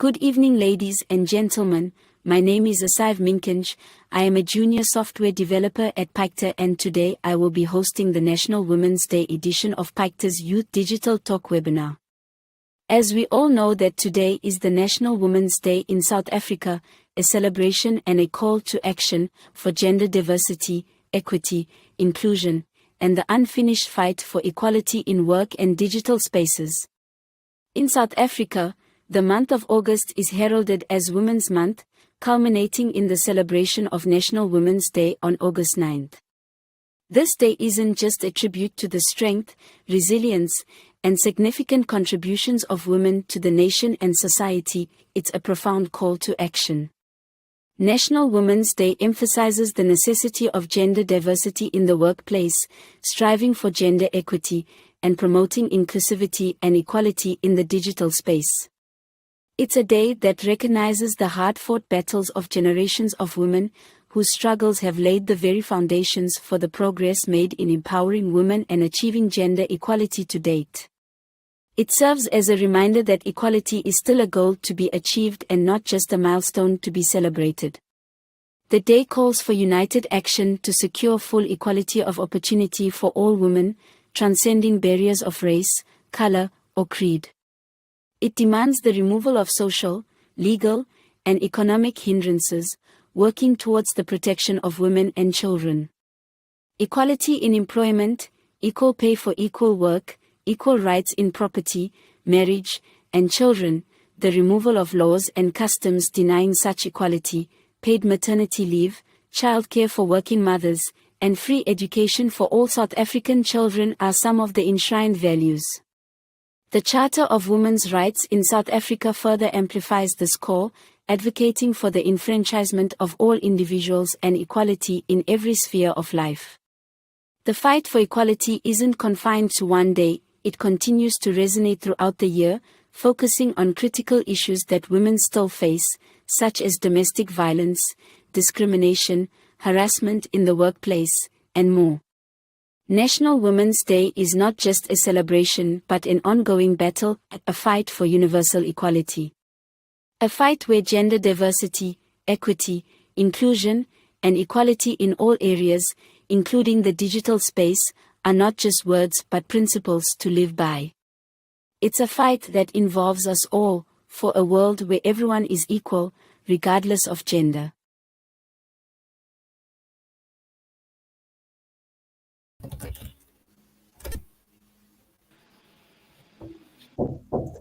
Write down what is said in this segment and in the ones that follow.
Good evening, ladies and gentlemen. My name is Asaiv Minkinj. I am a junior software developer at Picta, and today I will be hosting the National Women's Day edition of Picta's Youth Digital Talk webinar. As we all know that today is the National Women's Day in South Africa, a celebration and a call to action for gender diversity, equity, inclusion, and the unfinished fight for equality in work and digital spaces. In South Africa, the month of August is heralded as Women's Month, culminating in the celebration of National Women's Day on August 9th. This day isn't just a tribute to the strength, resilience, and significant contributions of women to the nation and society, it's a profound call to action. National Women's Day emphasizes the necessity of gender diversity in the workplace, striving for gender equity, and promoting inclusivity and equality in the digital space. It's a day that recognizes the hard-fought battles of generations of women whose struggles have laid the very foundations for the progress made in empowering women and achieving gender equality to date. It serves as a reminder that equality is still a goal to be achieved and not just a milestone to be celebrated. The day calls for united action to secure full equality of opportunity for all women, transcending barriers of race, color, or creed. It demands the removal of social, legal, and economic hindrances, working towards the protection of women and children. Equality in employment, equal pay for equal work, equal rights in property, marriage, and children, the removal of laws and customs denying such equality, paid maternity leave, childcare for working mothers, and free education for all South African children are some of the enshrined values. The Charter of Women's Rights in South Africa further amplifies this call, advocating for the enfranchisement of all individuals and equality in every sphere of life. The fight for equality isn't confined to one day, it continues to resonate throughout the year, focusing on critical issues that women still face, such as domestic violence, discrimination, harassment in the workplace, and more. National Women's Day is not just a celebration but an ongoing battle, a fight for universal equality. A fight where gender diversity, equity, inclusion, and equality in all areas, including the digital space, are not just words but principles to live by. It's a fight that involves us all, for a world where everyone is equal, regardless of gender.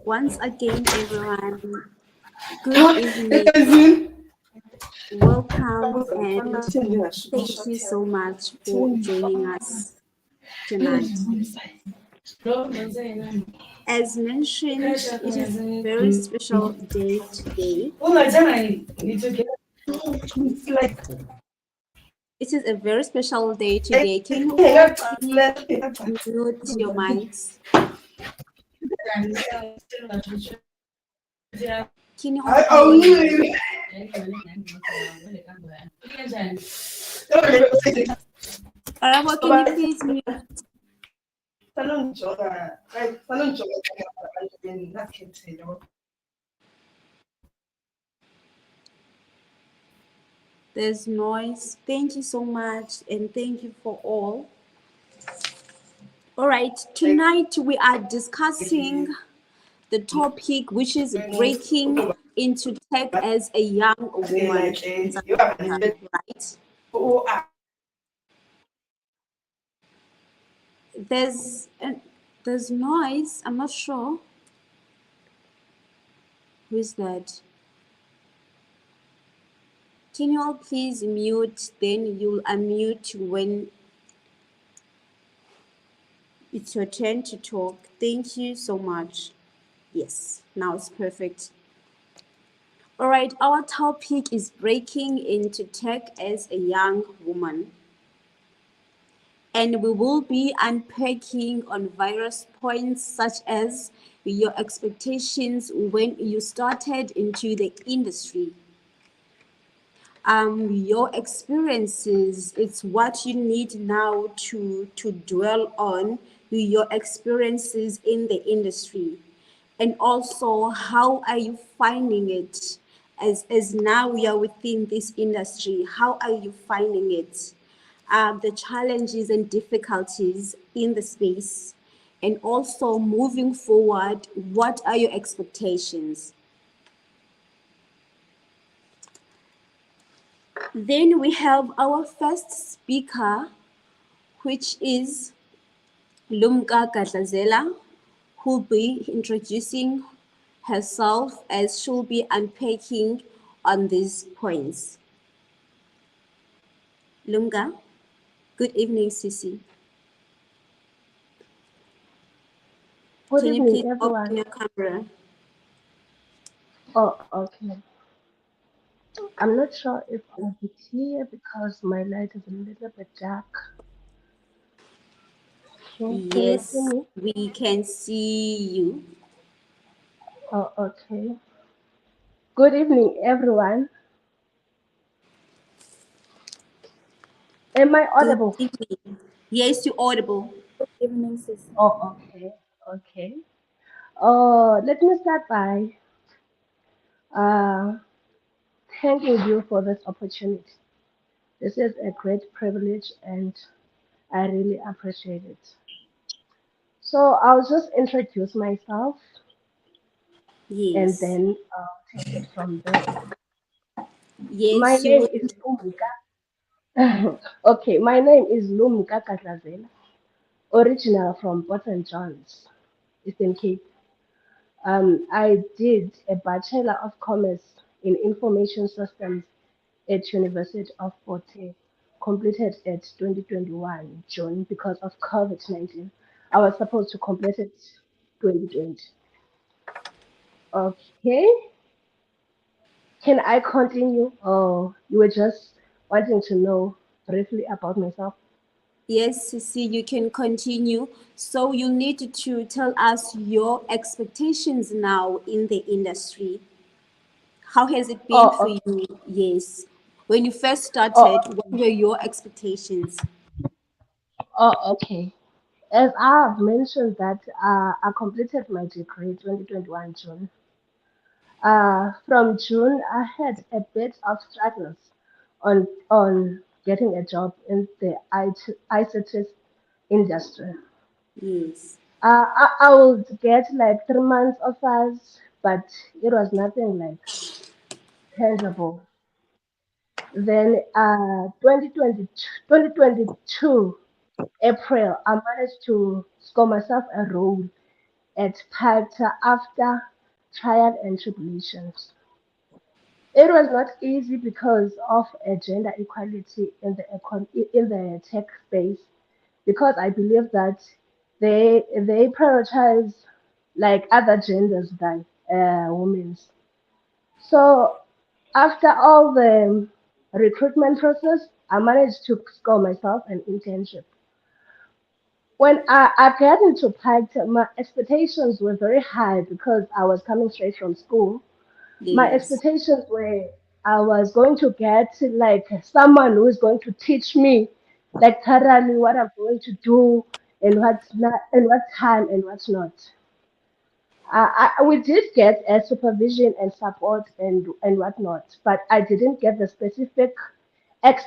Once again, everyone, good evening, welcome, and thank you so much for joining us tonight. As mentioned, it is a very special day today. It is a very special day today. Can you mute your mics? Can you Arabo, can you please mute? There's noise. Thank you so much, and thank you for all. All right, tonight we are discussing the topic, which is breaking into tech as a young woman, right? There's noise. I'm not sure. Who is that? Can you all please mute? Then you'll unmute when it's your turn to talk. Thank you so much. Yes, now it's perfect. All right, our topic is breaking into tech as a young woman. And we will be unpacking on various points such as your expectations when you started into the industry. Your experiences, it's what you need now to dwell on your experiences in the industry. And also, how are you finding it as now you are within this industry? How are you finding it? The challenges and difficulties in the space, and also moving forward, what are your expectations? Then we have our first speaker, which is Lumka Gatlazela, who'll be introducing herself as she'll be unpacking on these points. Lumka, good evening, Sisi. Good Can you evening, please open everyone. your camera? Oh, okay. I'm not sure if I'll be clear because my light is a little bit dark. Okay, can you see Yes, me? we can see you. Oh, okay. Good evening, everyone. Am I Good audible? evening. Yes, you're audible. Evening, sis. Oh, okay. Okay. Let me start by uh, thanking you for this opportunity. This is a great privilege and I really appreciate it. So I'll just introduce myself and Yes. then take it from there. My Yes, you name would. is Lumika. Okay, my name is Lumika Katlazela, original from Port St. John's, Eastern Cape. I did a Bachelor of Commerce in Information Systems at University of Port St. Completed at 2021 June because of COVID-19. I was supposed to complete it 2020. Okay, can I continue? Or you were just wanting to know briefly about myself? Yes, Sisi, you can continue. So you need to tell us your expectations now in the industry. How has it been for Oh, you? Yes. When you first oh, started, what were your expectations? okay. As I have mentioned that I completed my degree 2021 June. From June, I had a bit of struggles on getting a job in the ICT industry. Yes. I would get like 3 months offers, but it was nothing like tangible. Then 2022 April, I managed to score myself a role at Pacta after trial and tribulations. It was not easy because of a gender equality in the in the tech space, because I believe that they prioritize like other genders than women's. So after all the recruitment process, I managed to score myself an internship. When I got into Pact, my expectations were very high because I was coming straight from school. My Yes. expectations were I was going to get like someone who is going to teach me like thoroughly what I'm going to do and what's not and what time and what's not. We did get a supervision and support and whatnot, but I didn't get the specific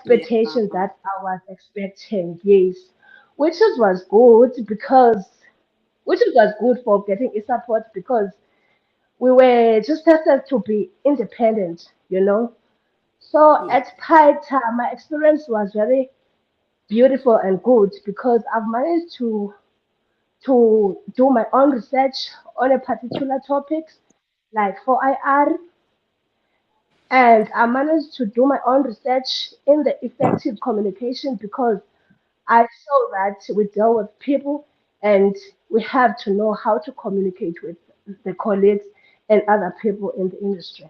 Yeah. expectation that I was expecting. Yes, was good because which was good for getting a support because we were just tested to be independent, you know. So Yeah. at Paita, my experience was very beautiful and good because I've managed to do my own research on a particular topic, like for IR, and I managed to do my own research in the effective communication because I saw that we deal with people and we have to know how to communicate with the colleagues and other people in the industry.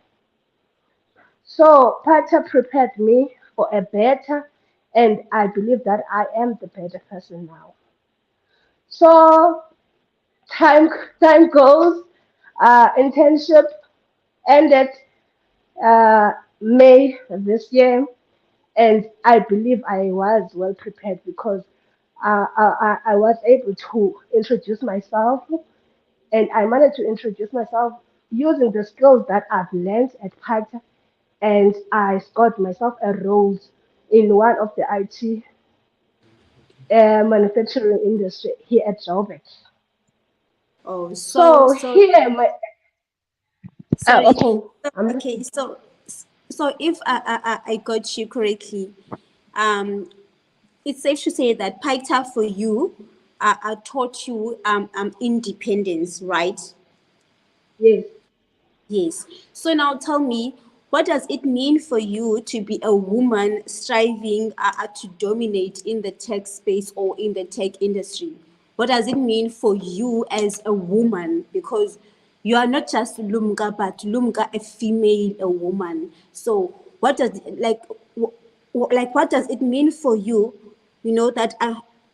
So Pata prepared me for a better, and I believe that I am the better person now. So time time goes, internship ended May this year, and I believe I was well prepared because I was able to introduce myself and I managed to introduce myself using the skills that I've learned at Pata, and I got myself a role in one of the IT manufacturing industry here at Joburg. Oh, So here, my sorry. okay, I'm Okay, listening. so if I got you correctly, um, it's safe to say that Paita for you taught you independence, right? Yes. Yes. So now tell me, what does it mean for you to be a woman striving to dominate in the tech space or in the tech industry? What does it mean for you as a woman? Because you are not just Lumka, but Lumka, a female, a woman. So what does like what does it mean for you, that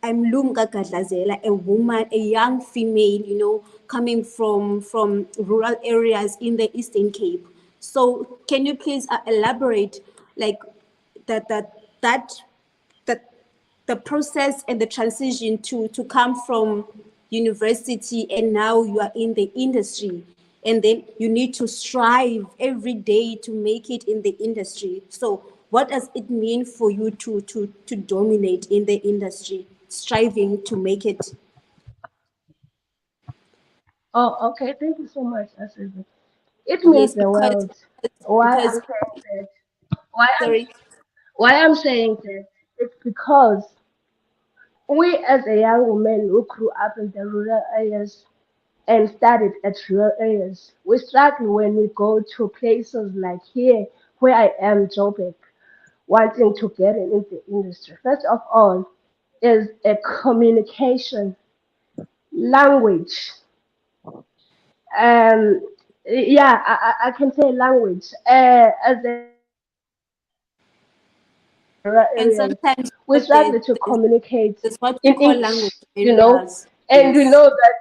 I'm Lumka Gadlazela, a woman, a young female, coming from rural areas in the Eastern Cape. So can you please elaborate, like that that the process and the transition to come from university and now you are in the industry, and then you need to strive every day to make it in the industry. So what does it mean for you to dominate in the industry, striving to make it? Oh, okay. Thank you so much, Asizi. It means Yes, the world. Why I'm because saying that? Why I'm sorry. why I'm saying that? It's because we, as a young woman who grew up in the rural areas and studied at rural areas, we struggle when we go to places like here, where I am, Joburg, wanting to get in the industry. First of all, is a communication language. Um, yeah, I can say language. As a young woman in the rural And areas, sometimes we struggle to there's, communicate there's what we in call English, language barriers. and we Yes, know that,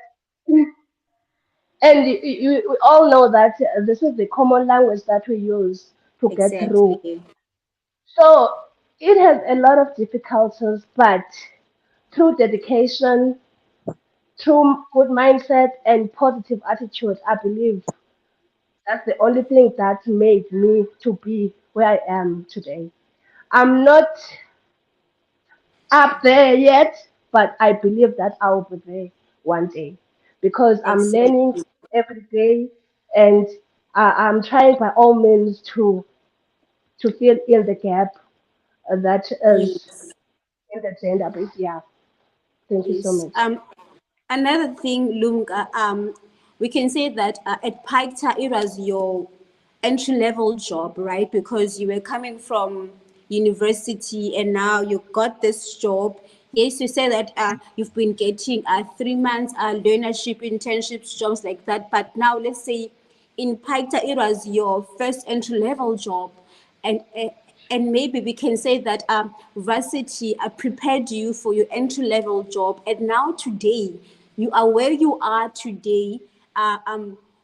and we all know that this is the common language that we use to get through. exactly. So it has a lot of difficulties, but through dedication, through good mindset and positive attitude, I believe that's the only thing that made me to be where I am today. I'm not up there yet, but I believe that I will be there one day because I'm learning Exactly. every day, and I'm trying by all means to fill in the gap that is Yes. in the gender base. Yeah, thank you so Yes. much. Another thing, Lunga, we can say that at Paikta, it was your entry level job, right? Because you were coming from university and now you got this job. Yes, you say that you've been getting 3 months learnership, internships, jobs like that. But now, let's say in Paikta, it was your first entry level job. And maybe we can say that varsity prepared you for your entry level job, and now today you are where you are today.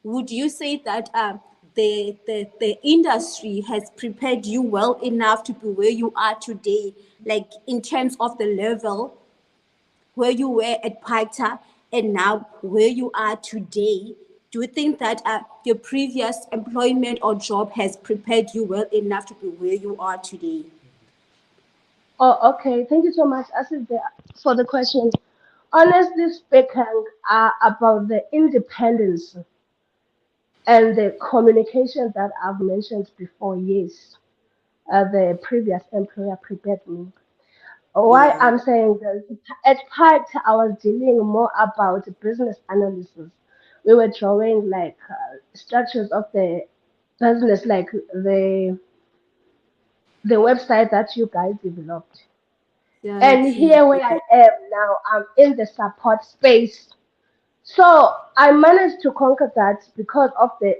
Would you say that the industry has prepared you well enough to be where you are today, like in terms of the level where you were at Pita and now where you are today? Do you think that your previous employment or job has prepared you well enough to be where you are today? Oh, okay. Thank you so much, Asif, for the question. Honestly speaking, about the independence and the communication that I've mentioned before, yes, the previous employer prepared me. Why Yeah, I'm saying this, at part I was dealing more about business analysis. We were drawing like structures of the business, like the website that you guys developed. And exactly. here where I am now, I'm in the support space. So I managed to conquer that because of the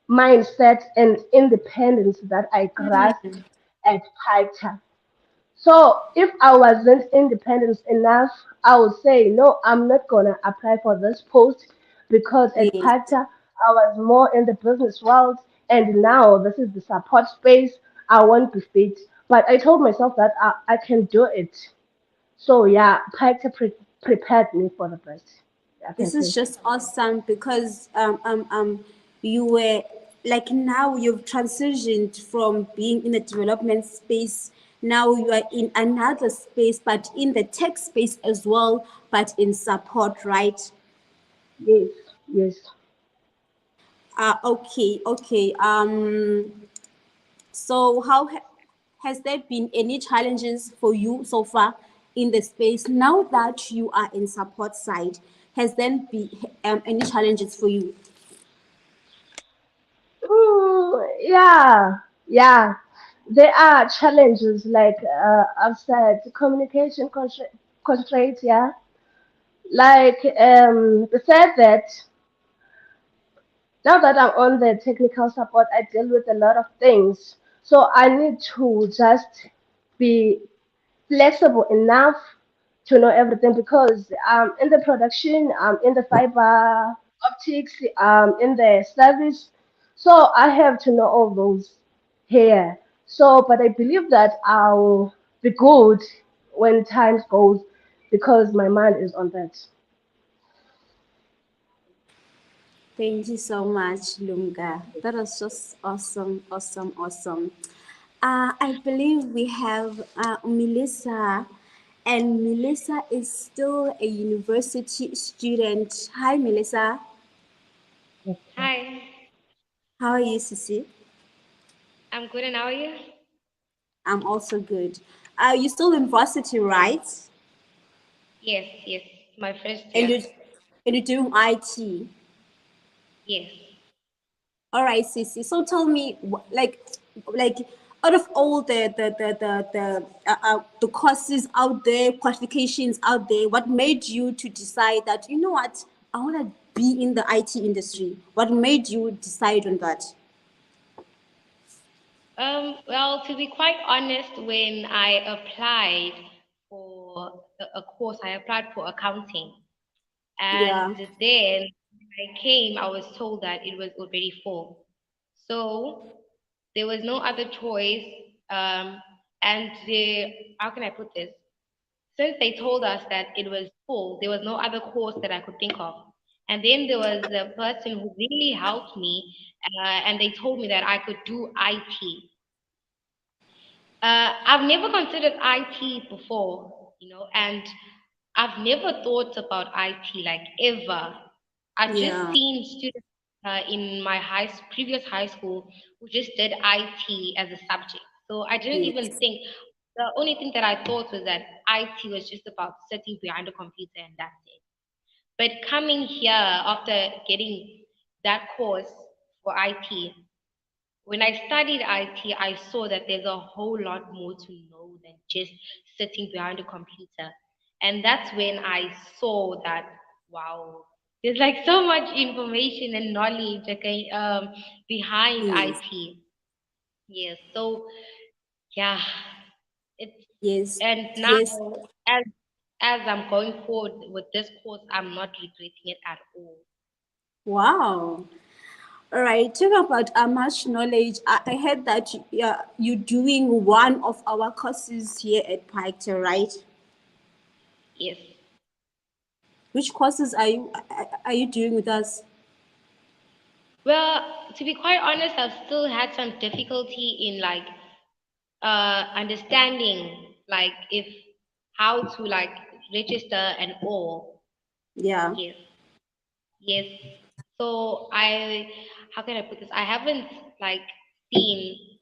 mindset and independence that I grasped at Pita. So if I wasn't independent enough, I would say, no, I'm not going to apply for this post because at Yes, Pata, I was more in the business world, and now this is the support space. I won't be fit. But I told myself that I can do it. So yeah, Pata prepared me for the best. I can This is say. just awesome because you were like now you've transitioned from being in the development space. Now you are in another space, but in the tech space as well, but in support, right? Yes, yes. Okay, okay. So has there been any challenges for you so far in the space now that you are in support side? Has there been any challenges for you? Ooh, yeah, yeah. There are challenges, like I've said, communication constraints, yeah. Like, besides that, now that I'm on the technical support, I deal with a lot of things. So I need to just be flexible enough to know everything because in the production, in the fiber optics, in the service. So I have to know all those here. So, but I believe that I'll be good when time goes because my mind is on that. Thank you so much, Lunga. That was just awesome, awesome, awesome. I believe we have Melissa, and Melissa is still a university student. Hi, Melissa. Okay. Hi, How are you, Sissy? I'm good, and how are you? I'm also good. You still in varsity, right? Yes, yes, my first And year. you're doing IT. Yes. All right, Sissy. So tell me, like, out of all the courses out there, qualifications out there, what made you to decide that you know what I want to be in the IT industry? What made you decide on that? Well, to be quite honest, when I applied for a course, I applied for accounting, and Yeah. then when I came, I was told that it was already full. So there was no other choice. And how can I put this? Since they told us that it was full, there was no other course that I could think of. And then there was a person who really helped me, and they told me that I could do IT. I've never considered IT before, and I've never thought about IT like ever. I've just Yeah. seen students in my previous high school who just did IT as a subject. So I didn't even Yes. think. The only thing that I thought was that IT was just about sitting behind a computer and that's it. But coming here after getting that course for IT, when I studied IT, I saw that there's a whole lot more to know than just sitting behind a computer. And that's when I saw that, wow, there's like so much information and knowledge, okay, behind Yes. IT. Yes. So, yeah, it's, Yes. and now Yes. as, as I'm going forward with this course, I'm not regretting it at all. Wow. All right, talking about much knowledge, I heard that yeah, you're doing one of our courses here at Pictor, right? Yes. Which courses are you doing with us? Well, to be quite honest, I've still had some difficulty in like understanding like if how to like register and all. Yeah. Yes, yes. So how can I put this? I haven't like seen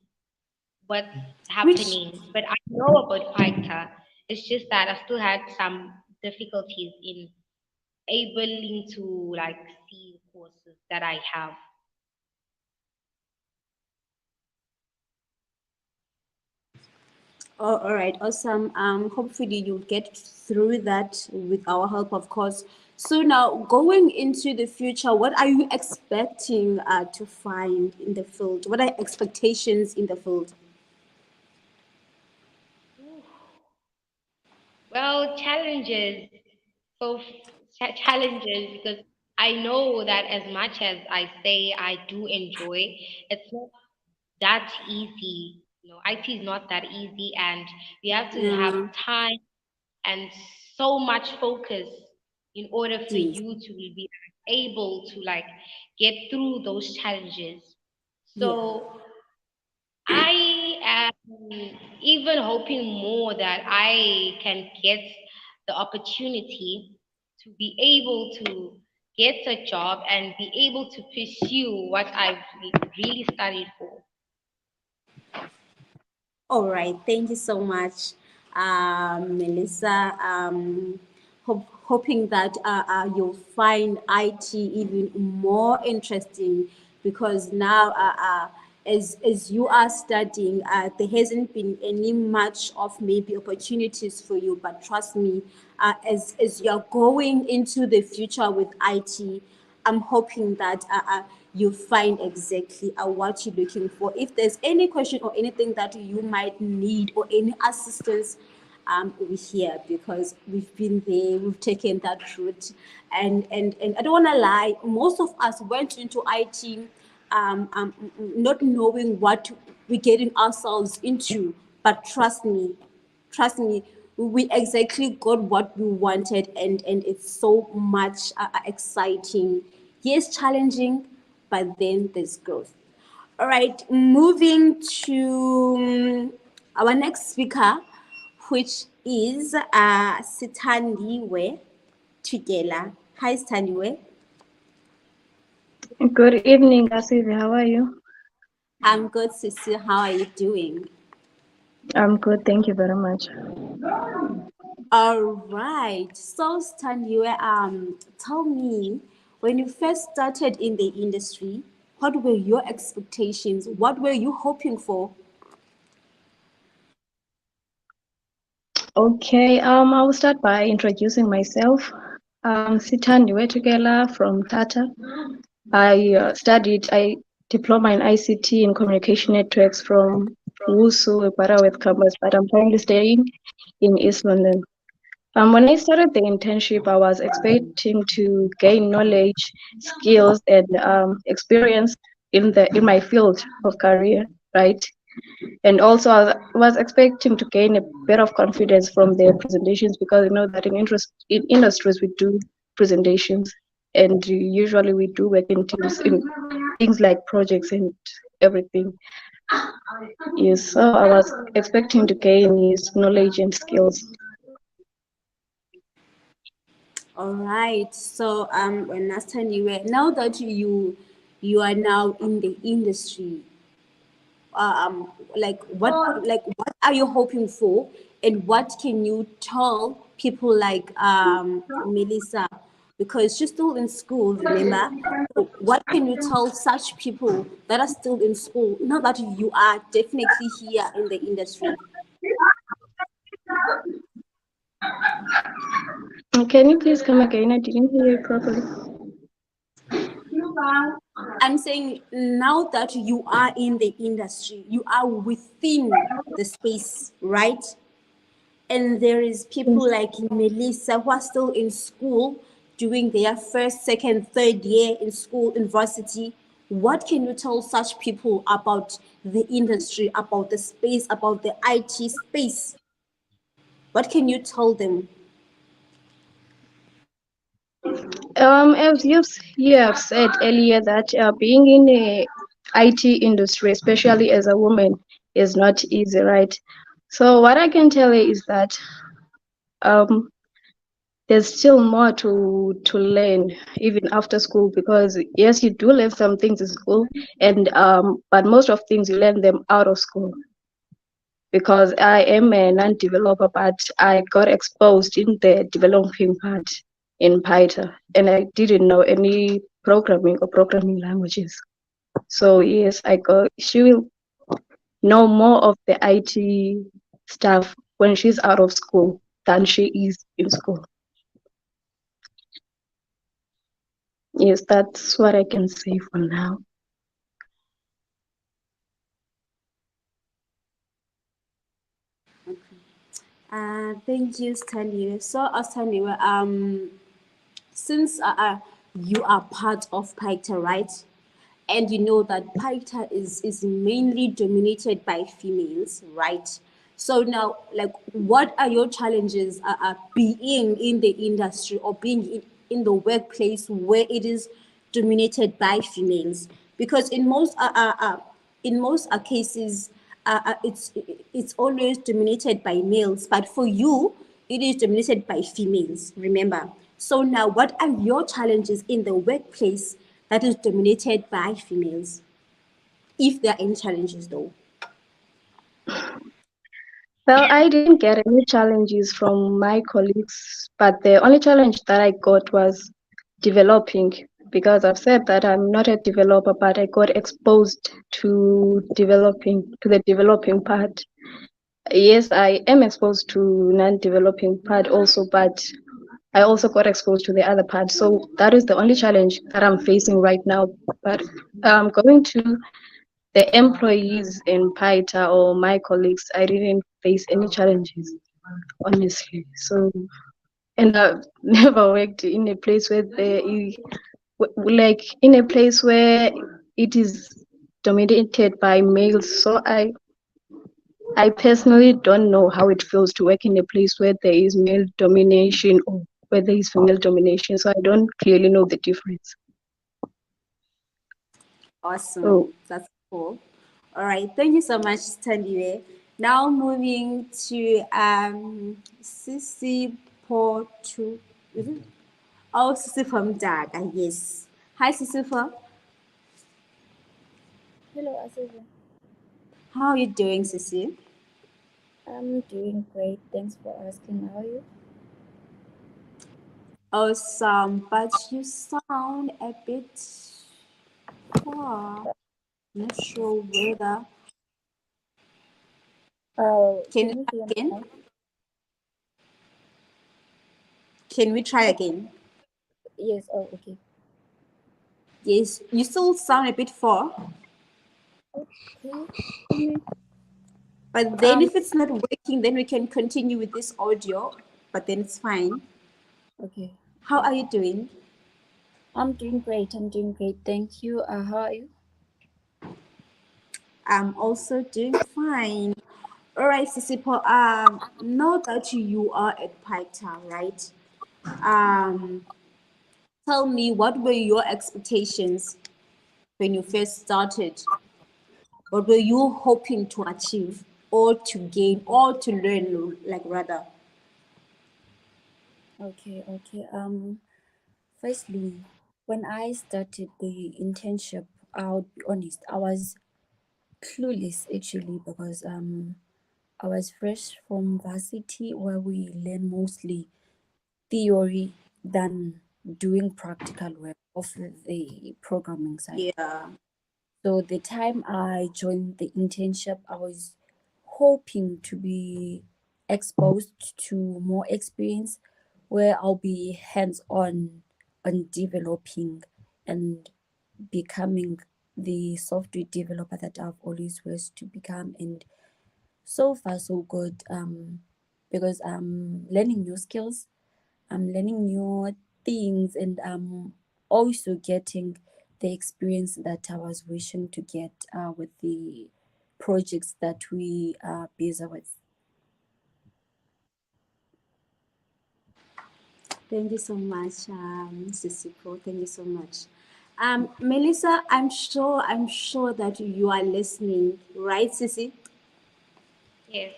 what's Which happening, but I know about FICA. It's just that I still had some difficulties in able to like see courses that I have. Oh, all right, awesome. Hopefully you'll get through that with our help, of course. So now, going into the future, what are you expecting to find in the field? What are expectations in the field? Well, challenges. So, challenges because I know that as much as I say I do enjoy, it's not that easy. IT is not that easy, and you have to have Yeah. time and so much focus. in order for Yes. you to be able to like get through those challenges. Yeah. So I am even hoping more that I can get the opportunity to be able to get a job and be able to pursue what I've really studied for. All right, thank you so much, Melissa. Hoping that you'll find IT even more interesting because now, as you are studying, there hasn't been any much of maybe opportunities for you. But trust me, as you're going into the future with IT, I'm hoping that you find exactly what you're looking for. If there's any question or anything that you might need or any assistance, we're here because we've been there, we've taken that route. And I don't want to lie, most of us went into IT not knowing what we're getting ourselves into. But trust me, we exactly got what we wanted, and it's so much exciting. Yes, challenging, but then there's growth. All right, moving to our next speaker, which is Sitandiwe Tugela. Hi, Sitandiwe. Good evening, Asivi. How are you? I'm good, Sissy. How are you doing? I'm good. Thank you very much. All right. So, Stanley, tell me, when you first started in the industry, what were your expectations? What were you hoping for? Okay. I will start by introducing myself. Sitandi Wetukela from Tata. I studied diploma in ICT in communication networks from WUSU, Baraweth campus, but I'm currently staying in East London. When I started the internship, I was expecting to gain knowledge, skills, and experience in my field of career, right? And also, I was expecting to gain a bit of confidence from their presentations because you know that in industries we do presentations, and usually we do work in teams in things like projects and everything. Yes, so I was expecting to gain his knowledge and skills. All right. So, when last time you were, now that you are now in the industry, like what are you hoping for, and what can you tell people like Melissa, because she's still in school, remember? So what can you tell such people that are still in school now that you are definitely here in the industry? Can you please come again? I didn't hear you properly. I'm saying now that you are in the industry, you are within the space, right? And there is people Yes. like Melissa who are still in school doing their first, second, third year in school, university. What can you tell such people about the industry, about the space, about the IT space? What can you tell them? As you have said earlier that being in the IT industry, especially as a woman, is not easy, right? So what I can tell you is that um, there's still more to learn even after school because yes, you do learn some things in school, and but most of things you learn them out of school. Because I am a non-developer, but I got exposed in the developing part in Python, and I didn't know any programming or programming languages. So yes, she will know more of the IT stuff when she's out of school than she is in school. Yes, that's what I can say for now. Thank you, Stanley. So, Stanley, since you are part of Picta, right? And you know that Picta is mainly dominated by females, right? So now, like, what are your challenges being in the industry or being in the workplace where it is dominated by females? Because in most cases, it's always dominated by males, but for you, it is dominated by females. Remember. So now, what are your challenges in the workplace that is dominated by females? If there are any challenges, though. Well, I didn't get any challenges from my colleagues, but the only challenge that I got was developing, because I've said that I'm not a developer, but I got exposed to the developing part. Yes, I am exposed to non-developing part also, but I also got exposed to the other part. So that is the only challenge that I'm facing right now. But going to the employees in Paita or my colleagues, I didn't face any challenges, honestly. So, and I've never worked in a place where like in a place where it is dominated by males. So I personally don't know how it feels to work in a place where there is male domination or where there is female domination. So I don't clearly know the difference. Awesome. So That's cool. All right. Thank you so much, Tandiwe. Now moving to Sissy Portu. Is it? Oh, Sissy from Daga. Yes. Hi, Sissy. Hello, Asiva. How are you doing, Sissy? I'm doing great. Thanks for asking. How are you? Awesome. But you sound a bit far. Not sure whether. Can you Can you try hear me again? now? Can we try again? Yes. Oh, okay. Yes. You still sound a bit far. Okay. Mhm. But then Um. if it's not working, then we can continue with this audio, but then it's fine. Okay. How are you doing? I'm doing great. I'm doing great. Thank you. How are you? I'm also doing fine. All right, Sisipo, now that you are at Picta, right? Um, Tell me, what were your expectations when you first started? What were you hoping to achieve or to gain or to learn, like rather? Okay. Okay. Firstly, when I started the internship, I'll be honest, I was clueless actually because I was fresh from varsity where we learn mostly theory than doing practical work of the programming side. Yeah. So the time I joined the internship, I was hoping to be exposed to more experience where I'll be hands on developing and becoming the software developer that I've always wished to become. And so far so good. Because I'm learning new skills, I'm learning new things, and I'm also getting the experience that I was wishing to get with the projects that we are busy with. Thank you so much, Sisipo. Thank you so much. Melissa, I'm sure that you are listening, right, Sisi? Yes.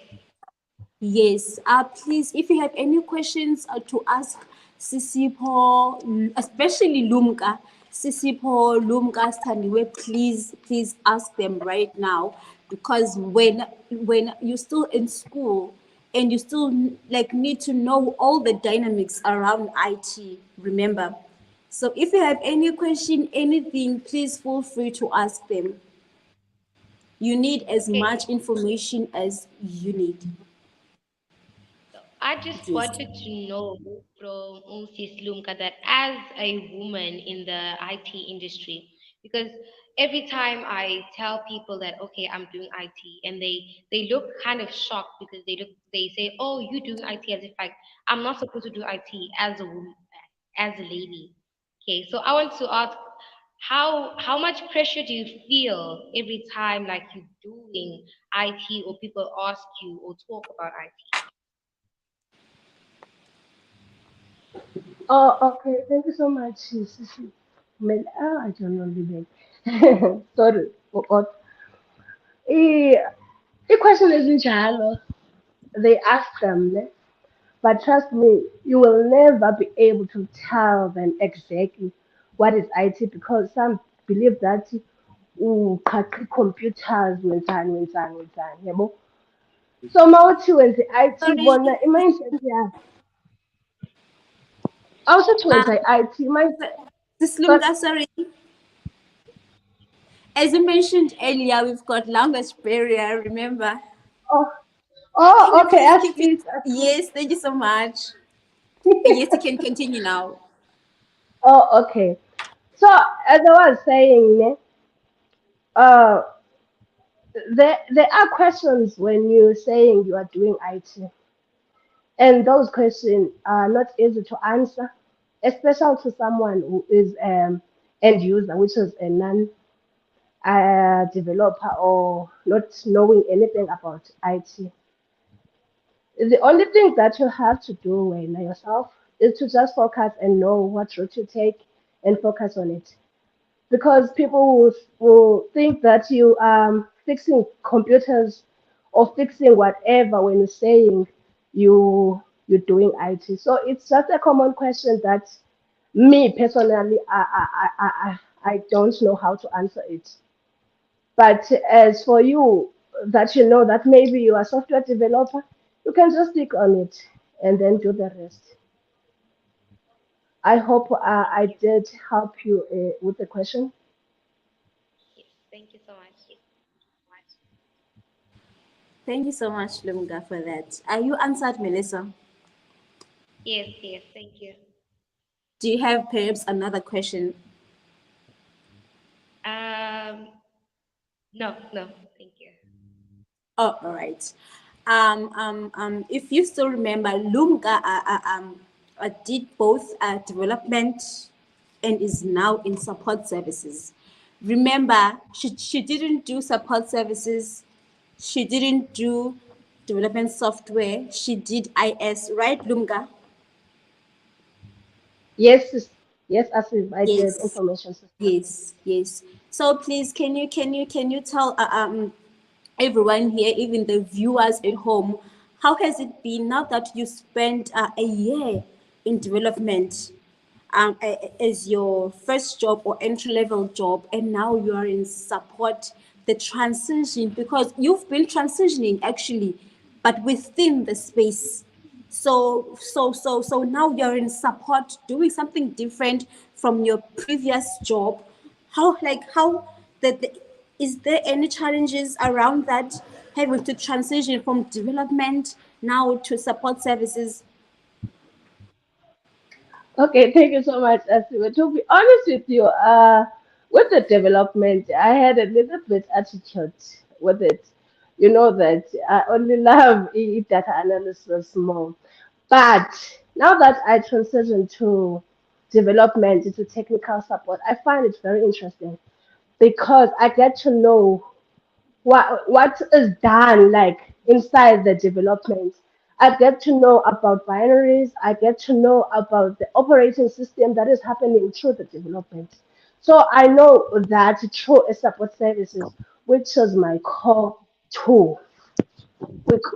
Yes. Please, if you have any questions to ask Sisipo, especially Lumka, Sisipo, Lumka, Stanley, please ask them right now, because when you're still in school and you still like need to know all the dynamics around IT, remember. So if you have any question, anything, please feel free to ask them. You need as Okay. much information as you need. So I just Yes. wanted to know from Sis Lumka that as a woman in the IT industry, because every time I tell people that okay, I'm doing IT, and they look kind of shocked because they say, oh, you doing IT, as if like I'm not supposed to do IT as a woman, as a lady. Okay, so I want to ask, how much pressure do you feel every time like you're doing IT or people ask you or talk about IT? Oh, okay. Thank you so much, Sisi. I don't know the name. Sorry. I-question ezinjalo, they ask them, ne? But trust me, you will never be able to tell them exactly what is IT because some believe that uqhaqha computers wenzani, yabo. So mawuthi wenze IT Sorry, bona i-mindset yabo. Awusithi wenza um, i-IT, Sis but Lumka, sorry. As you mentioned earlier, we've got language barrier, remember? oh, Can oh, you okay, please at keep it? least. Yes, thank you so much. Yes, you can continue now. Oh, okay. So as I was saying, ne, uh, there are questions when you're saying you are doing IT, and those questions are not easy to answer, especially to someone who is end user, which is a non developer or not knowing anything about IT. The only thing that you have to do when yourself is to just focus and know what route to take and focus on it. Because people will think that you are fixing computers or fixing whatever when you're saying you're doing IT. So it's just a common question that me personally I don't know how to answer it. But as for you, that you know that maybe you are a software developer, you can just click on it and then do the rest. I hope I Thank you. did help you with the question. Yes, thank you so much. Thank you so much, Lumka, for that. Are you answered, Melissa? Yes, yes, thank you. Do you have perhaps another question? Um, no, no, thank you. Oh, all right. If you still remember, Lumka did both development and is now in support services. Remember, she didn't do support services. She didn't do development software. She did IS, right, Lumka? Yes, yes, as if I did Yes, information system. yes, yes. So please, can you tell everyone here, even the viewers at home, how has it been now that you spent a year in development as your first job or entry level job, and now you are in support, the transition, because you've been transitioning actually, but within the space. So now you're in support, doing something different from your previous job. How is there any challenges around that, having to transition from development now to support services? Okay, thank you so much, Asiwe. To be honest with you, with the development, I had a little bit attitude with it. You know that I only love data analysis more. But now that I transitioned to development, into technical support, I find it very interesting because I get to know what is done like inside the development. I get to know about binaries. I get to know about the operating system that is happening through the development. So I know that through a support services, which is my core tool.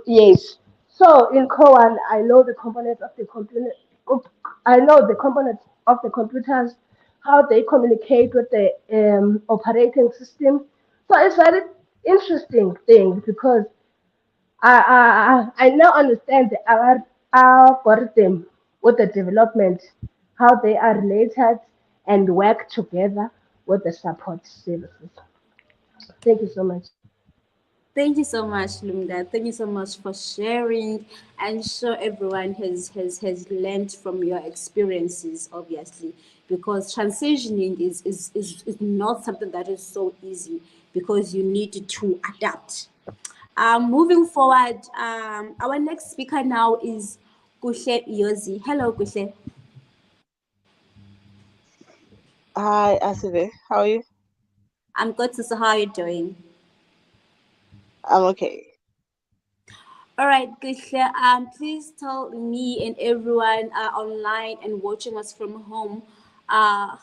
Yes. So in core one, I know the components of the computer. I know the components of the computers, how they communicate with the operating system. So it's very interesting thing because I now understand the algorithm with the development, how they are related and work together with the support services. Thank you so much. Thank you so much, Lunga. Thank you so much for sharing. I'm sure everyone has learned from your experiences, obviously, because transitioning is not something that is so easy because you need to adapt. Moving forward, our next speaker now is Kuhle Yozi. Hello, Kuhle. Hi, Asibe. How are you? I'm good to see how you're doing. I'm okay. All right, good. Please tell me and everyone online and watching us from home, can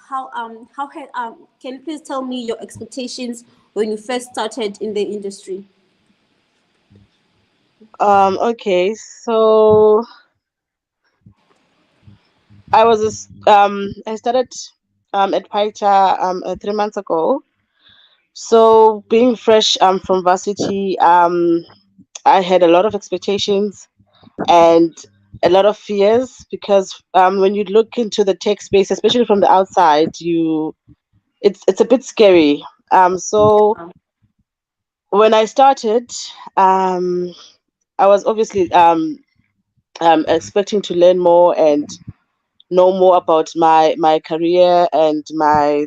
you please tell me your expectations when you first started in the industry? Okay. So I started at Paita 3 months ago. So being fresh from varsity, I had a lot of expectations and a lot of fears because when you look into the tech space, especially from the outside, it's a bit scary. So when I started, um, I was obviously expecting to learn more and know more about my career and my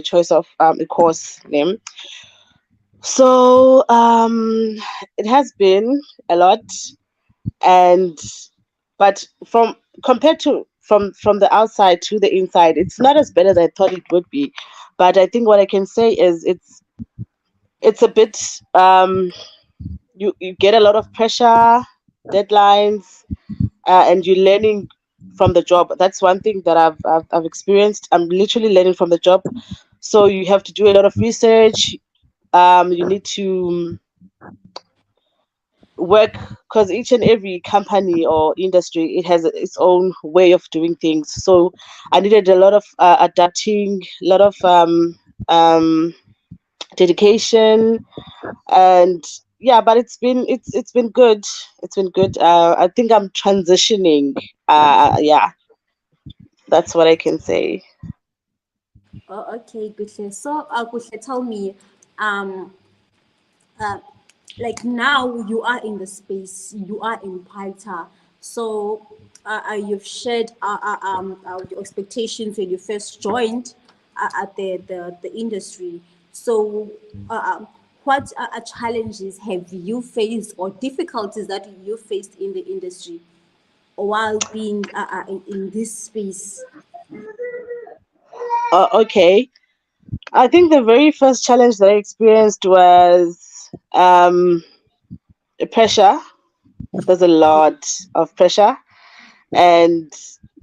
choice of a course name. So it has been a lot, and but from compared to from the outside to the inside, it's not as bad as I thought it would be. But I think what I can say is it's a bit you get a lot of pressure, deadlines, and you're learning from the job. That's one thing that I've experienced. I'm literally learning from the job. So you have to do a lot of research. You need to work because each and every company or industry it has its own way of doing things. So I needed a lot of adapting, a lot of um, dedication, and yeah. But it's been good. It's been good. I think I'm transitioning. Yeah, that's what I can say. Oh, okay, good. So, good. Tell me, um, uh, like now you are in the space, you are in Paita. So, you've shared your expectations when you first joined at the industry. So, what challenges have you faced or difficulties that you faced in the industry while being in this space? Okay. I think the very first challenge that I experienced was um, pressure. There's a lot of pressure and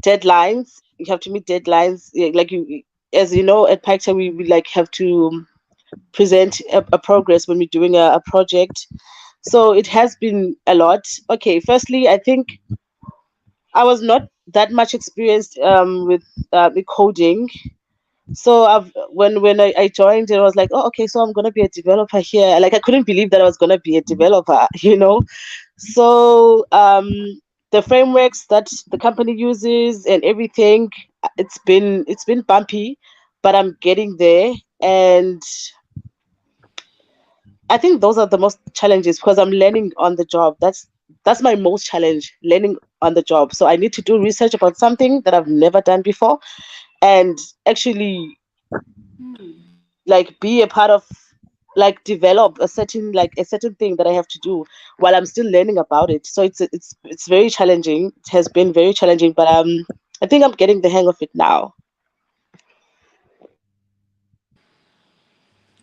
deadlines. You have to meet deadlines. Yeah, like you, as you know, at Pacta, we like have to present a progress when we're doing a project. So it has been a lot. Okay, firstly, I think I was not that much experienced with coding. So when I joined, it was like, oh, okay, so I'm gonna be a developer here. Like I couldn't believe that I was gonna be a developer, you know. So the frameworks that the company uses and everything, it's been bumpy, but I'm getting there, and I think those are the most challenges because I'm learning on the job. That's my most challenge, learning on the job. So I need to do research about something that I've never done before, and actually like be a part of like develop a certain thing that I have to do while I'm still learning about it. So it's very challenging. It has been very challenging, but I think I'm getting the hang of it now.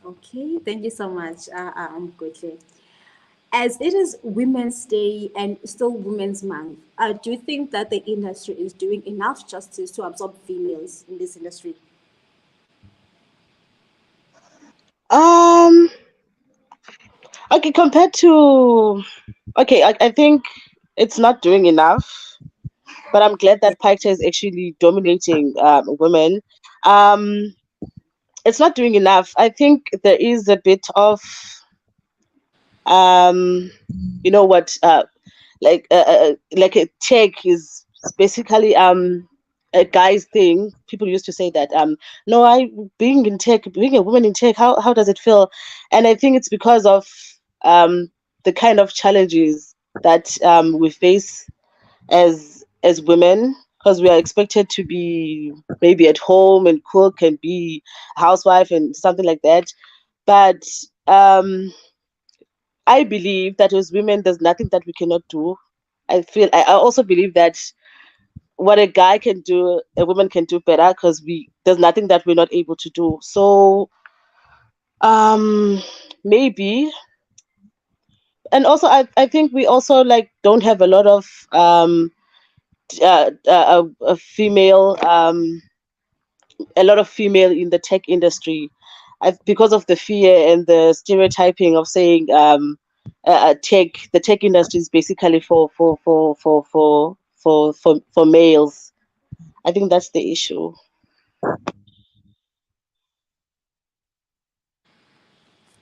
Okay, thank you so much, Goche. As it is Women's Day and still Women's Month, do you think that the industry is doing enough justice to absorb females in this industry? Um okay, compared to okay, I think it's not doing enough, but I'm glad that Picture is actually dominating women. Um it's not doing enough. I think there is a bit of um you know what like a tech is basically a guy's thing. People used to say that no, I being in tech, being a woman in tech, how does it feel? And I think it's because of um the kind of challenges that we face as women, because we are expected to be maybe at home and cook and be a housewife and something like that. But I believe that as women, there's nothing that we cannot do. I also believe that what a guy can do, a woman can do better, because there's nothing that we're not able to do. So um maybe. And also I think we also like don't have a lot of female, in the tech industry, because of the fear and the stereotyping of saying the tech industry is basically for males. I think that's the issue.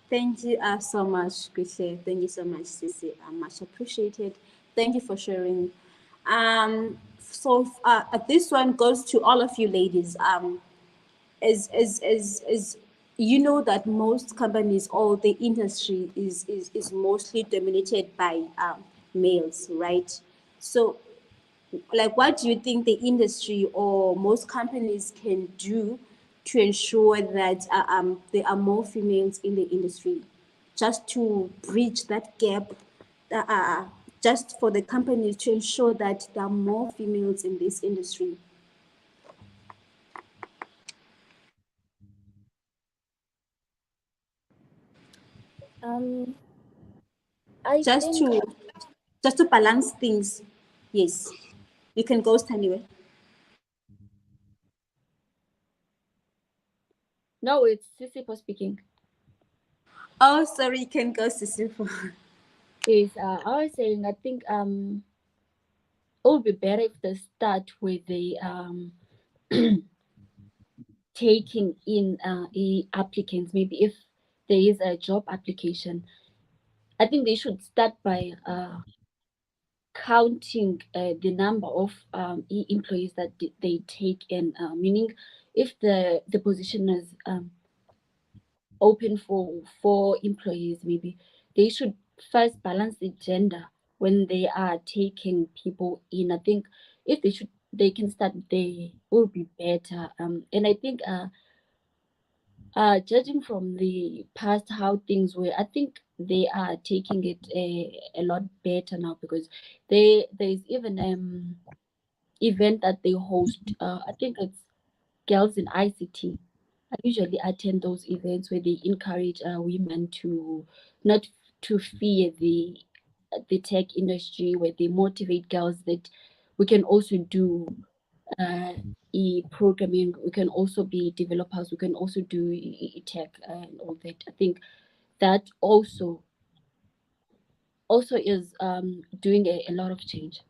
Thank you so much, Krisha. Thank you so much, Sissy. Much appreciated. Thank you for sharing. This one goes to all of you ladies. As you know that most companies or the industry is mostly dominated by males, right? So like what do you think the industry or most companies can do to ensure that there are more females in the industry, just to bridge that gap, just for the companies to ensure that there are more females in this industry? Um, I just think to just to balance things. Yes, you can go anyway. no, it's Sissy speaking. Oh, sorry, you can go, Sisifu. Is I was saying I think it would be better if they start with the taking in applicants. Maybe if there is a job application, I think they should start by counting the number of employees that they take in. Meaning, if the position is open for 4 employees, maybe they should first balance the gender when they are taking people in. I think if they can start there, will be better. And I think judging from the past how things were, I think they are taking it a lot better now, because there's even event that they host. I think it's Girls in ICT. I usually attend those events where they encourage women to not to fear the tech industry, where they motivate girls that we can also do e-programming, we can also be developers, we can also do tech and all that. I think that also is doing a lot of change.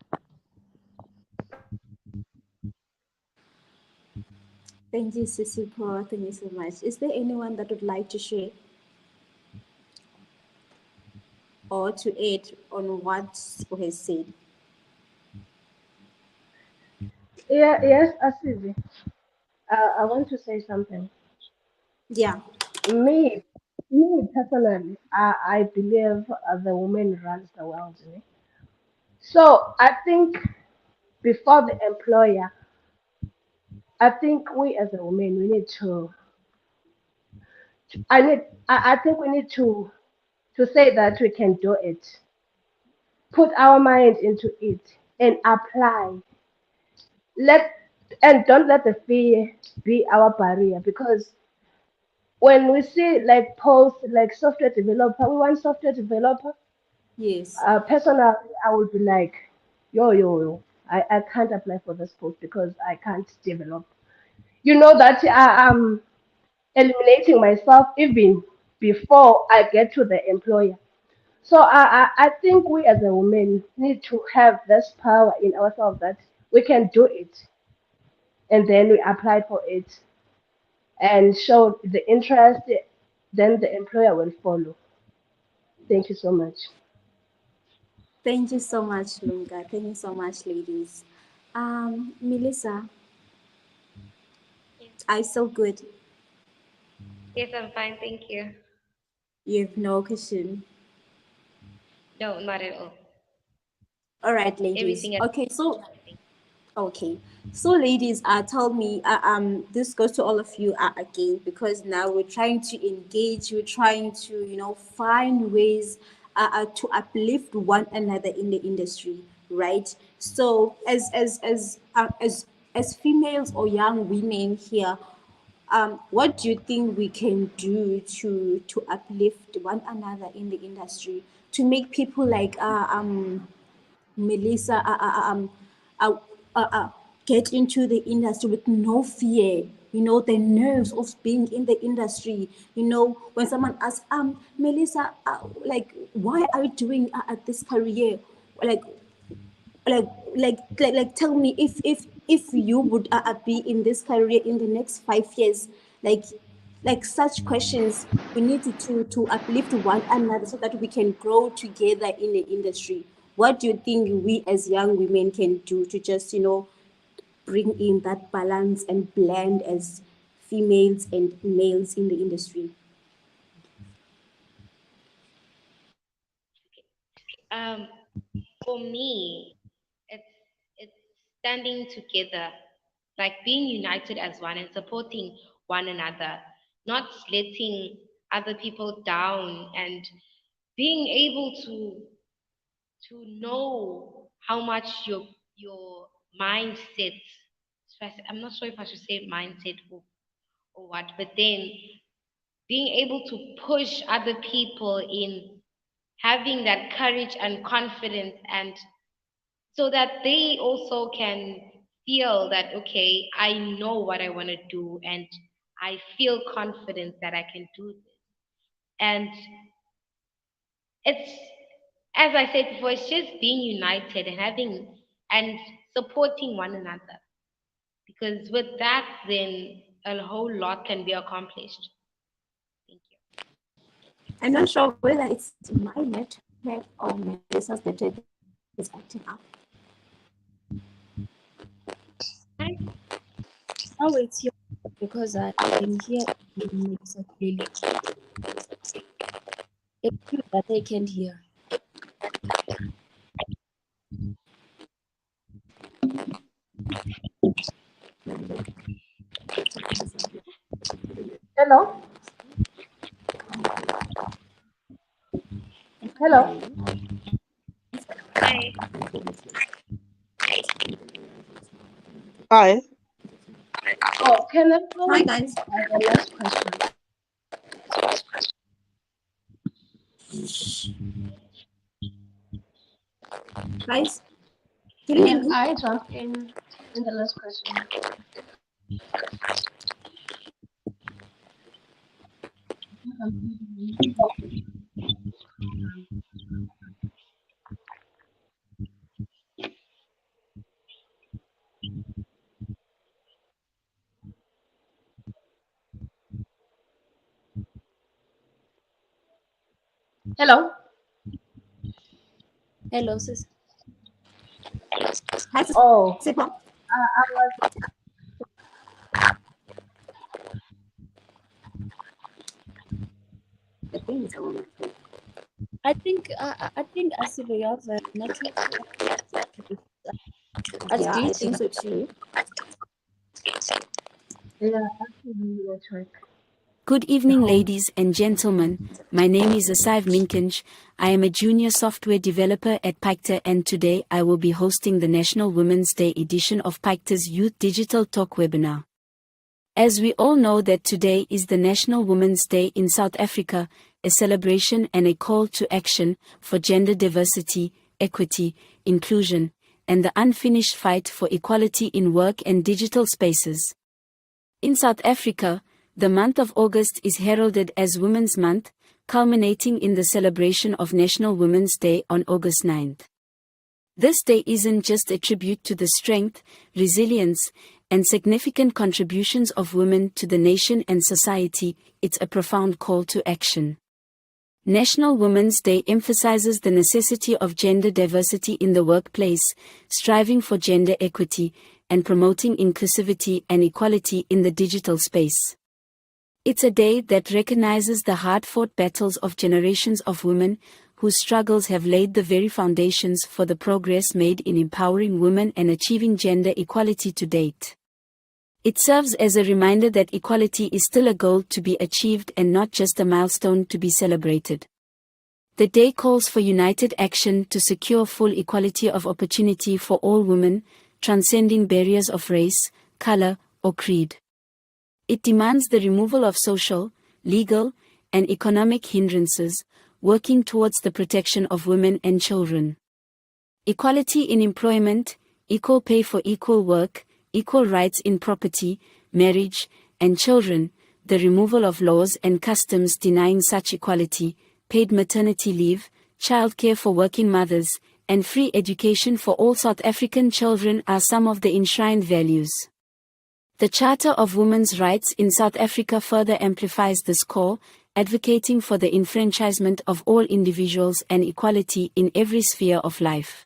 Thank you, Sisifu. Thank you so much. Is there anyone that would like to share or to add on what was said? Yeah, yes, Asizi. I want to say something. Yeah. Me, me personally, I believe the woman runs the world. So I think before the employer, I think we as a woman, we need to. I think we need to say that we can do it. Put our mind into it and apply. Let and don't let the fear be our barrier, because when we see like posts like software developer, we want software developer. Yes. Personally, I would be like, yo, I can't apply for this post because I can't develop. You know that I'm eliminating myself even before I get to the employer. So I think we as a woman need to have this power in ourselves that we can do it, and then we apply for it and show the interest, then the employer will follow. Thank you so much. Thank you so much, Lunga. Thank you so much, ladies. Melissa, Yes, I so good. yes, I'm fine, thank you. You have no question. No, not at all. All right, ladies. Everything else Okay, is so fine, thank okay, so ladies, tell me, this goes to all of you again, because now we're trying to engage, we're trying to, find ways to uplift one another in the industry, right? So as females or young women here, what do you think we can do to uplift one another in the industry, to make people like Melissa uh, get into the industry with no fear? You know, the nerves of being in the industry. You know, when someone asks, Melissa, like, why are you doing this career? Like, tell me, if you would be in this career in the next 5 years, like such questions. We need to uplift one another so that we can grow together in the industry. What do you think we as young women can do to just, bring in that balance and blend as females and males in the industry? For me, it's standing together, like being united as one and supporting one another, not letting other people down, and being able to know how much your mindset. I'm not sure if I should say mindset or what, but then being able to push other people in having that courage and confidence, and so that they also can feel that, okay, I know what I want to do and I feel confident that I can do this. And it's, as I said before, it's just being united and having and supporting one another, because with that then a whole lot can be accomplished. Thank you. I'm not sure whether it's my network or Melissa's network is acting up. Oh, it's your because I can hear Melissa clearly. It's you that I can't hear. Hello? Hello? Hi. Hi. Oh, can I go Hi, with guys. the last question? Guys, can you hear Can me? I jump in the last question? Hello? Hello, sis. Hi, Oh, Sipa. I was. The thing is, I think Asiba, you have a network. It's yeah, I think glitching. so too. Yeah, actually, network. Good The evening, whole. ladies and gentlemen. My name is Asaiv Minkinj. I am a junior software developer at Pacta, and today I will be hosting the National Women's Day edition of Pacta's Youth Digital Talk webinar. As we all know that today is the National Women's Day in South Africa, a celebration and a call to action for gender diversity, equity, inclusion, and the unfinished fight for equality in work and digital spaces. In South Africa, the month of August is heralded as Women's Month, culminating in the celebration of National Women's Day on August 9th. This day isn't just a tribute to the strength, resilience, and significant contributions of women to the nation and society, it's a profound call to action. National Women's Day emphasizes the necessity of gender diversity in the workplace, striving for gender equity, and promoting inclusivity and equality in the digital space. It's a day that recognizes the hard-fought battles of generations of women, whose struggles have laid the very foundations for the progress made in empowering women and achieving gender equality to date. It serves as a reminder that equality is still a goal to be achieved and not just a milestone to be celebrated. The day calls for united action to secure full equality of opportunity for all women, transcending barriers of race, color, or creed. It demands the removal of social, legal, and economic hindrances, working towards the protection of women and children. Equality in employment, equal pay for equal work, equal rights in property, marriage, and children, the removal of laws and customs denying such equality, paid maternity leave, childcare for working mothers, and free education for all South African children are some of the enshrined values. The Charter of Women's Rights in South Africa further amplifies this call, advocating for the enfranchisement of all individuals and equality in every sphere of life.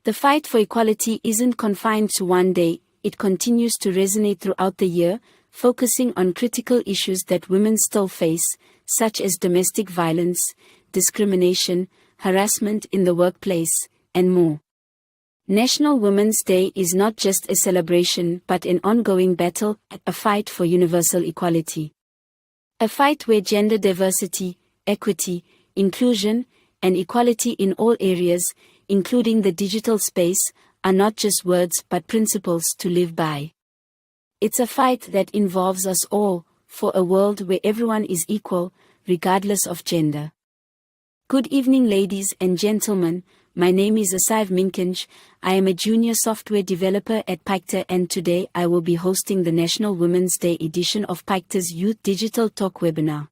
The fight for equality isn't confined to one day, it continues to resonate throughout the year, focusing on critical issues that women still face, such as domestic violence, discrimination, harassment in the workplace, and more. National Women's Day is not just a celebration but an ongoing battle, a fight for universal equality. A fight where gender diversity, equity, inclusion, and equality in all areas, including the digital space, are not just words but principles to live by. It's a fight that involves us all, for a world where everyone is equal, regardless of gender. Good evening, ladies and gentlemen. My name is Asaiv Minkinj. I am a junior software developer at Pacta, and today I will be hosting the National Women's Day edition of Pacta's Youth Digital Talk webinar.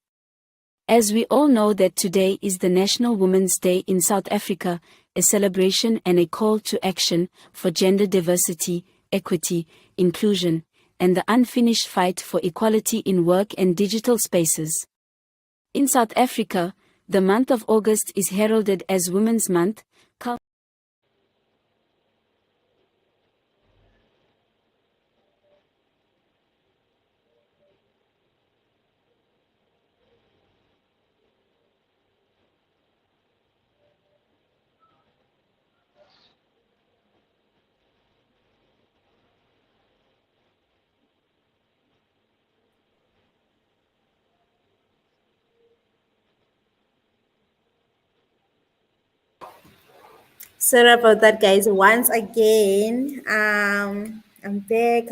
As we all know that today is the National Women's Day in South Africa, a celebration and a call to action for gender diversity, equity, inclusion, and the unfinished fight for equality in work and digital spaces. In South Africa, the month of August is heralded as Women's Month. Sorry about that, guys. Once again, I'm back.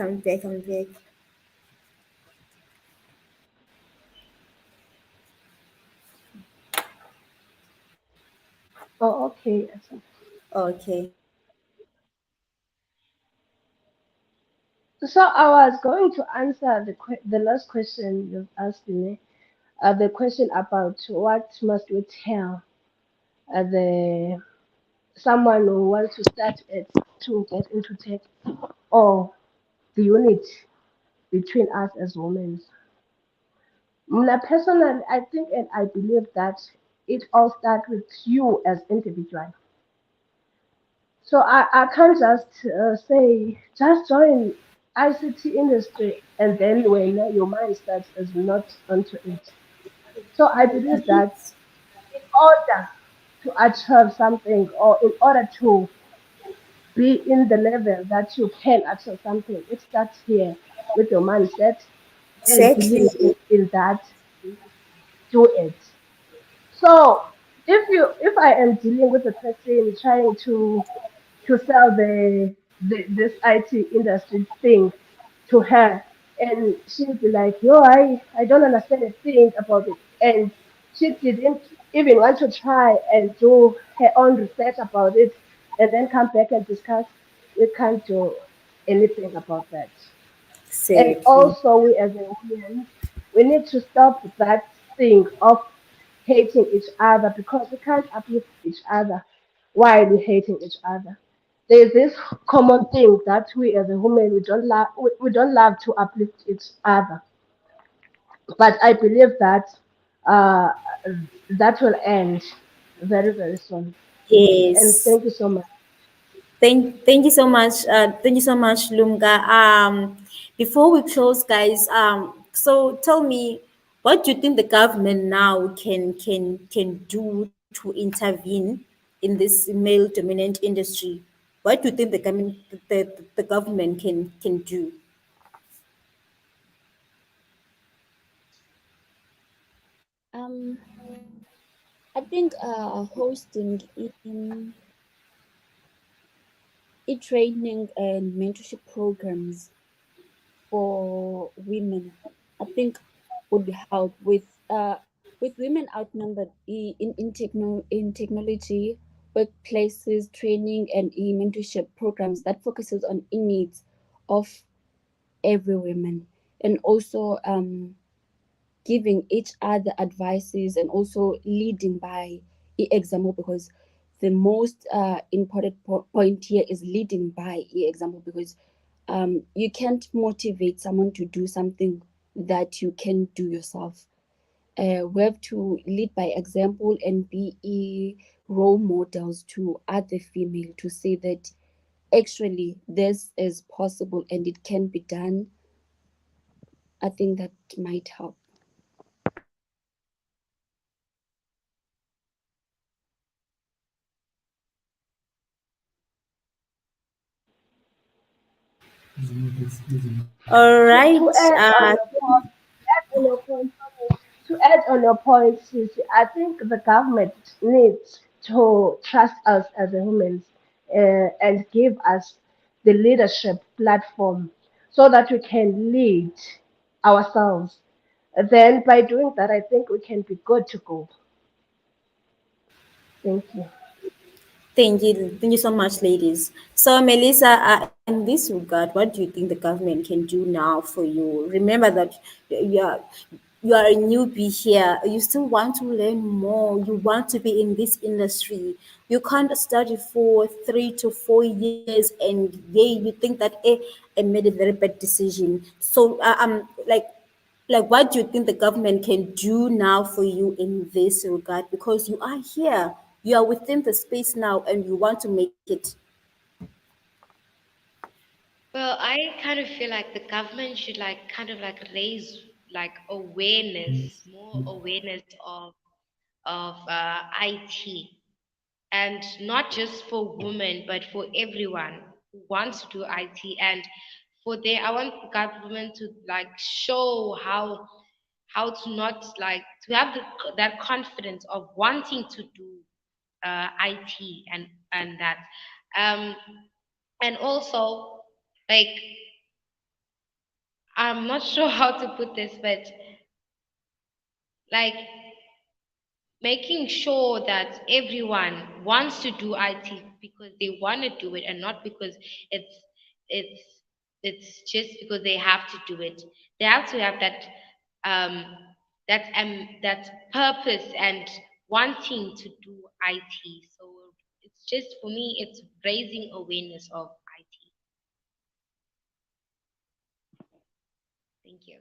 Oh, okay. Okay. So I was going to answer the last question you've asked me, the question about what must we tell the someone who wants to start it to get into tech, or the unit between us as women. Personally, I think and I believe that it all starts with you as individual. So I can't just say just join ICT industry and then when your mind starts is not onto it. So I believe that in order to achieve something or in order to be in the level that you can achieve something, it starts here with your mindset and believe Exactly. in that, do it. So if I am dealing with a person trying to sell this IT industry thing to her, and she'll be like, "Yo, I don't understand a thing about it," and she didn't even want to try and do her own research about it, and then come back and discuss. We can't do anything about that. And Exactly. also, we as a women, we need to stop that thing of hating each other because we can't uplift each other while we hating each other. There's this common thing that we as a women we don't love to uplift each other. But I believe that uh, that will end very very soon. And Yes. thank you so much. Thank you so much. Thank you so much, Lumga. Before we close, guys, so tell me, what do you think the government now can do to intervene in this male dominant industry? What do you think the government can do? Um, I think hosting in e-training and mentorship programs for women, I think would help with women outnumbered in technology, workplaces, training, and mentorship programs that focuses on needs of every woman, and also giving each other advices and also leading by example, because the most important point here is leading by example, because you can't motivate someone to do something that you can do yourself. We have to lead by example and be role models to other female to say that actually this is possible and it can be done. I think that might help. All To right. add on your point, on your point, sorry, to add on your point, Sisi, I think the government needs to trust us as a humans and give us the leadership platform so that we can lead ourselves. Then, by doing that, I think we can be good to go. Thank you. Thank you so much, ladies. So, Melissa, in this regard, what do you think the government can do now for you? Remember that you are you are a newbie here. You still want to learn more. You want to be in this industry. You can't study for 3 to 4 years and you think that I made a very bad decision. So, like what do you think the government can do now for you in this regard, because you are here, you are within the space now and you want to make it. Well, I kind of feel like the government should like kind of like raise like awareness, more awareness of IT, and not just for women, but for everyone who wants to do IT. And I want the government to like show how to not like to have that confidence of wanting to do IT and that. Um, and also like I'm not sure how to put this, but like making sure that everyone wants to do IT because they want to do it and not because it's it's it's just because they have to do it. They have to have um that purpose and wanting to do IT. So it's just for me it's raising awareness of IT. Thank you.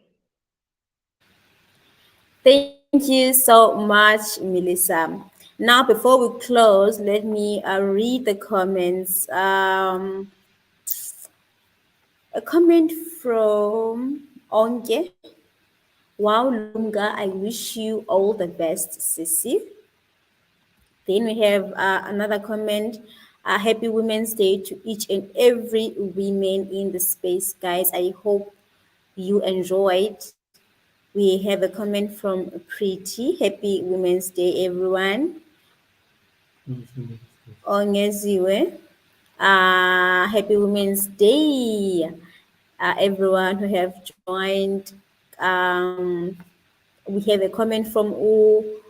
Thank you so much, Melissa. Now before we close, let me read the comments. A comment from Onge. Wow, Lunga, I wish you all the best, Sissy. Then we have another comment. Happy Women's Day to each and every women in the space, guys. I hope you enjoyed. We have a comment from Pretty. Happy Women's Day, everyone. Ongeziwe. Happy Women's Day, everyone who have joined. Um, we have a comment from U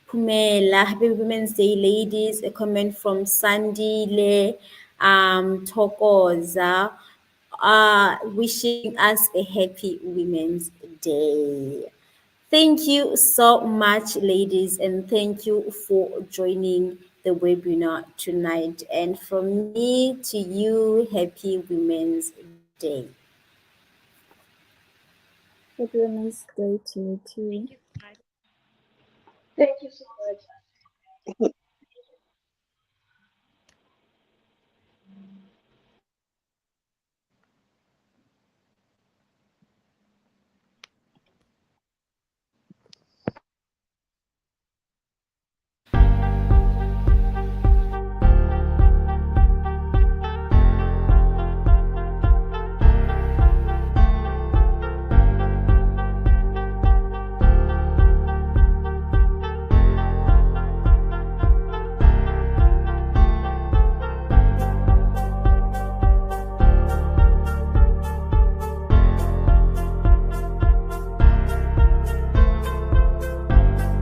Pumela. Happy Women's Day, ladies. A comment from Sandy Le Tokoza, wishing us a happy Women's Day. Thank you so much, ladies, and thank you for joining the webinar tonight. And from me to you, happy Women's Day. Happy Women's Day to you Thank too. you so much. Thank you so much.